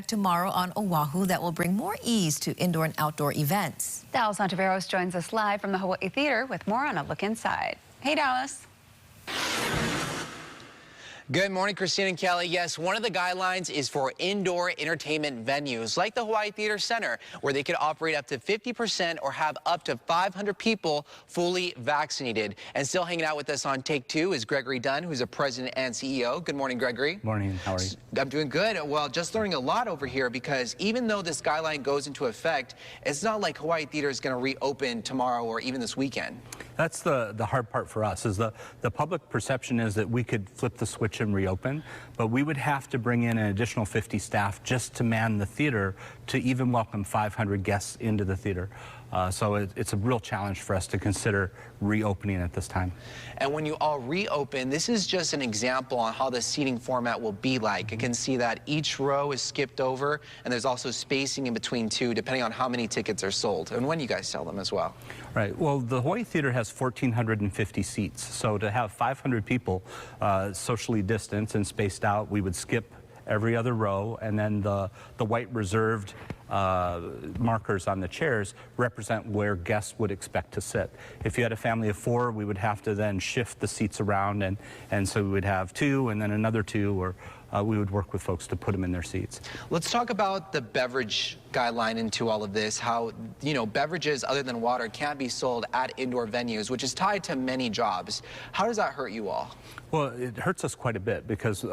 Tomorrow on Oahu that will bring more ease to indoor and outdoor events. Dallas Ontiveros joins us live from the Hawaii Theater with more on a look inside. Hey, Dallas. Good morning, Christine and Kelly. Yes, one of the guidelines is for indoor entertainment venues like the Hawaii Theater Center, where they could operate up to 50% or have up to 500 people fully vaccinated. And still hanging out with us on Take Two is Gregory Dunn, who's a president and CEO. Good morning, Gregory. Morning. How are you? I'm doing good. Well, just learning a lot over here because even though this guideline goes into effect, it's not like Hawaii Theater is going to reopen tomorrow or even this weekend. That's the hard part for us, is the public perception is that we could flip the switch and reopen, but we would have to bring in an additional 50 staff just to man the theater to even welcome 500 guests into the theater. So it's a real challenge for us to consider reopening at this time. And when you all reopen, this is just an example on how the seating format will be like. You can see that each row is skipped over, and there's also spacing in between two, depending on how many tickets are sold and when you guys sell them as well. Right. Well, the Hawaii Theater has 1,450 seats, so to have 500 people socially distanced and spaced out, we would skip every other row, and then the white reserved markers on the chairs represent where guests would expect to sit. If you had a family of 4, we would have to then shift the seats around, and so we would have 2 and then another 2, or we would work with folks to put them in their seats. Let's talk about the beverage guideline into all of this, how, you know, beverages other than water can't be sold at indoor venues, which is tied to many jobs. How does that hurt you all? Well, it hurts us quite a bit because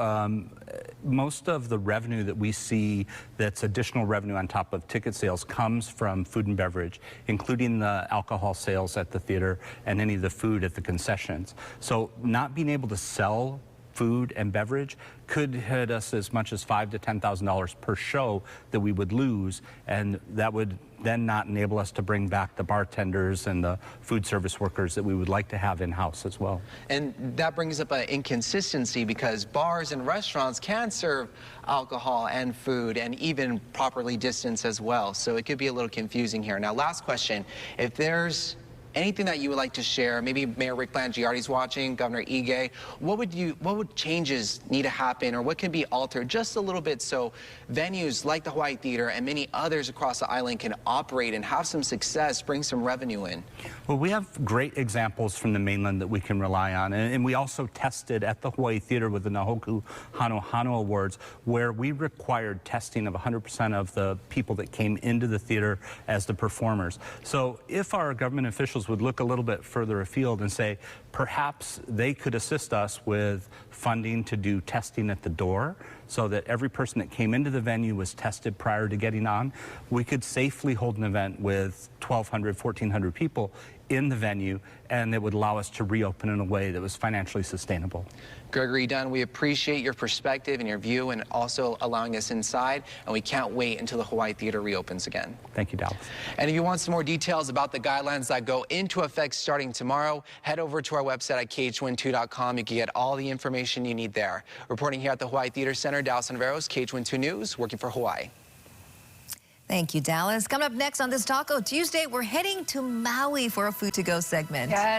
most of the revenue that we see that's additional revenue on top of ticket sales comes from food and beverage, including the alcohol sales at the theater and any of the food at the concessions. So not being able to sell food and beverage could hit us as much as $5,000 to $10,000 per show that we would lose, and that would then not enable us to bring back the bartenders and the food service workers that we would like to have in-house as well. And that brings up an inconsistency because bars and restaurants can serve alcohol and food and even properly distance as well. So it could be a little confusing here. Now, last question. If there's anything that you would like to share, maybe Mayor Rick Blangiardi's watching, Governor Ige, what would changes need to happen, or what can be altered just a little bit so venues like the Hawaii Theater and many others across the island can operate and have some success, bring some revenue in? Well, we have great examples from the mainland that we can rely on, and we also tested at the Hawaii Theater with the Nahoku Hano Hano Awards, where we required testing of 100% of the people that came into the theater as the performers. So if our government officials would look a little bit further afield and say perhaps they could assist us with funding to do testing at the door so that every person that came into the venue was tested prior to getting on, we could safely hold an event with 1,200, 1,400 people in the venue, and it would allow us to reopen in a way that was financially sustainable. Gregory Dunn, we appreciate your perspective and your view and also allowing us inside, and we can't wait until the Hawaii Theater reopens again. Thank you, Dallas. And if you want some more details about the guidelines that go into effect starting tomorrow, head over to our website at KHON2.com. You can get all the information you need there. Reporting here at the Hawaii Theater Center, Dallas Ontiveros, KHON2 News, working for Hawaii. Thank you, Dallas. Coming up next on this Taco Tuesday, we're heading to Maui for a Food to Go segment. Yes.